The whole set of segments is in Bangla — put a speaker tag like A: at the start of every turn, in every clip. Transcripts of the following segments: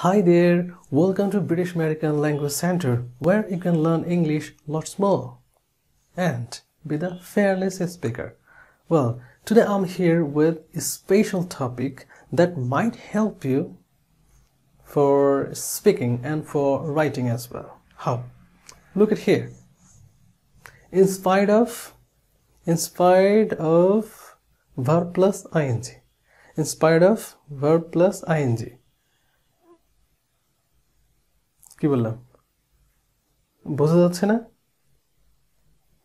A: Hi there, welcome to British American Language Center, where you can learn English lots more and be the fearless speaker. Well, today I'm here with a special topic that might help you for speaking and for writing as well. How? Look at here. Inspired of verb plus ing. Inspired of verb plus ing. কি বললাম বোঝা যাচ্ছে না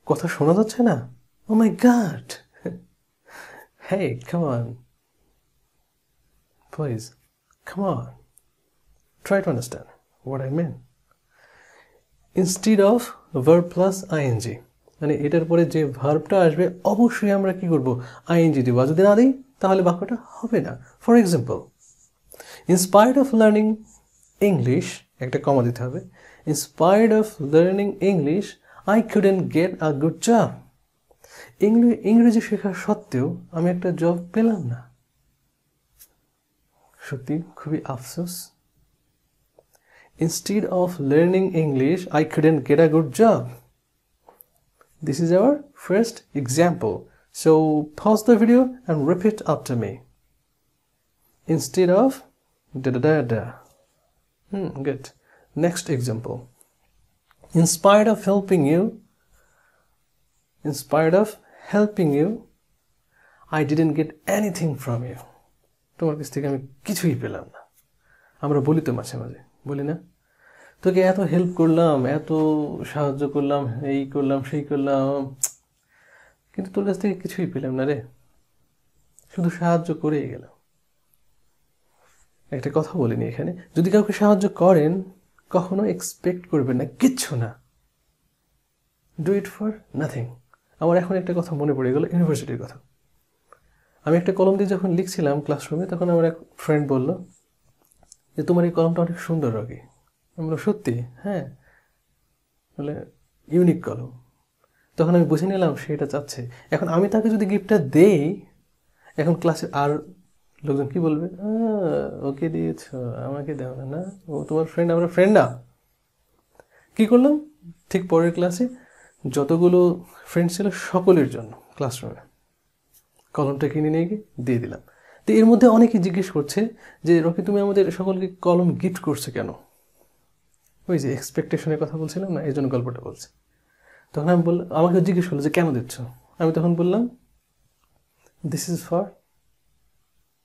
A: কথা শোনা যাচ্ছে না oh my god hey come on please come on try to understand what I mean instead of verb plus ing মানে এটার পরে যে ভার্বটা আসবে অবশ্যই আমরা কি করব ing দিব যদি না দেই তাহলে বাক্যটা হবে না for example in spite of learning English একটা কমা দিতে হবে in spite of learning English I couldn't get a good job ইংরেজি শেখা সত্ত্বেও আমি একটা জব পেলাম না সত্যি খুবই আফসোস instead of learning English I couldn't get a good job this is our first example so pause the video and repeat after me instead of da da da da good. Next example. In spite of helping you, I didn't get anything from you. তোমার কাছ থেকে আমি কিছুই পেলাম না আমরা বলি তো মাঝে মাঝে বলি না তোকে এত হেল্প করলাম এত সাহায্য করলাম এই করলাম সেই করলাম কিন্তু তোর কাছ থেকে কিছুই পেলাম না রে শুধু সাহায্য করেই গেলাম একটা কথা বলিনি এখানে যদি কাউকে সাহায্য করেন কখনো এক্সপেক্ট করবেন না কিচ্ছু না ডু ইট ফর নাথিং আমার এখন একটা কথা মনে পড়ে গেল ইউনিভার্সিটির কথা আমি একটা কলম দিয়ে যখন লিখছিলাম ক্লাসরুমে তখন আমার এক ফ্রেন্ড বলল যে তোমার এই কলমটা অনেক সুন্দর রকি আমি বললাম সত্যি হ্যাঁ বলে ইউনিক কলম তখন আমি বুঝে নিলাম সে এটা চাচ্ছে এখন আমি তাকে যদি গিফটটা দেই এখন ক্লাসে আর লোকজন কি বলবে ওকে দিয়েছ আমাকে দাও না ও তোমার ফ্রেন্ড আমরা ফ্রেন্ড না কি করলাম ঠিক পরের ক্লাসে যতগুলো ফ্রেন্ড ছিল সকলের জন্য ক্লাসরুমে কলমটা কিনে নিয়ে গিয়ে দিয়ে দিলাম তো এর মধ্যে অনেকে জিজ্ঞেস করছে যে রকি তুমি আমাদের সকলকে কলম গিফট করছো কেন ওই যে এক্সপেকটেশনের কথা বলছিলাম না এই জন্য গল্পটা বলছি তখন আমি বললাম আমাকে জিজ্ঞেস করলো যে কেন দিচ্ছ আমি তখন বললাম this is for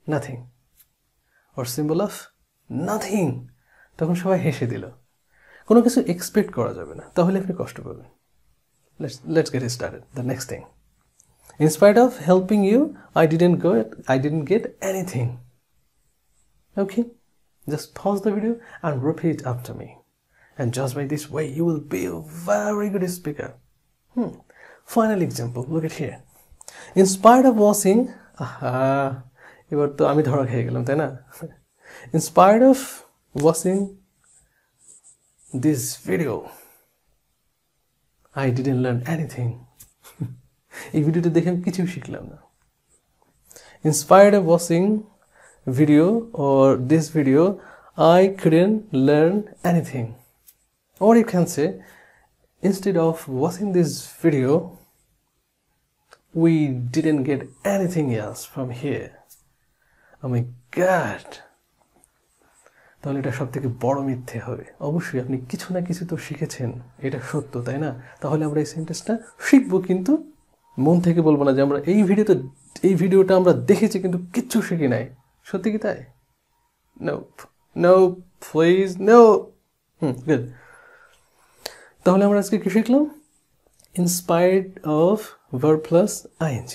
A: nothing or symbol of nothing তখন সবাই হেসে দিল কোনো কিছু এক্সপেক্ট করা যাবে না তাহলে আপনি কষ্ট পাবেন let's get started the next thing in spite of helping you I didn't get anything okay just pause the video and repeat after me and just by this way you will be a very good speaker final example look at here in spite of watching এবার তো আমি ধরা খেয়ে গেলাম তাই না in spite of watching this video I didn't learn anything এই ভিডিওটা দেখে আমি কিছুই শিখলাম না in spite of watching video or this video I couldn't learn anything or you can say instead of watching this video we didn't get anything else from here oh my god তাহলে এটা সবথেকে বড় মিথ্যে হবে অবশ্যই আপনি কিছু না কিছু তো শিখেছেন এটা সত্য তাই না তাহলে আমরা এই সেন্টেন্সটা শিখবো কিন্তু মন থেকে বলবো না যে আমরা এই ভিডিওটা আমরা দেখেছি কিন্তু কিচ্ছু শিখি নাই সত্যি কি তাই no please no good তাহলে আমরা আজকে কি শিখলাম in spite of verb plus ing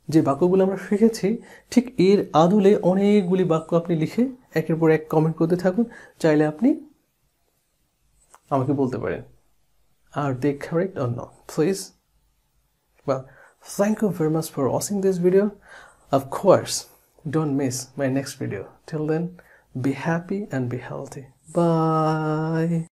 A: যে বাক্যগুলো আমরা শিখেছি ঠিক এর আদলে অনেকগুলি বাক্য আপনি লিখে একের পর এক কমেন্ট করতে থাকুন চাইলে আপনি আমাকে বলতে পারেন are they correct or not please well thank you very much for watching this video of course don't miss my next video till then be happy and be healthy bye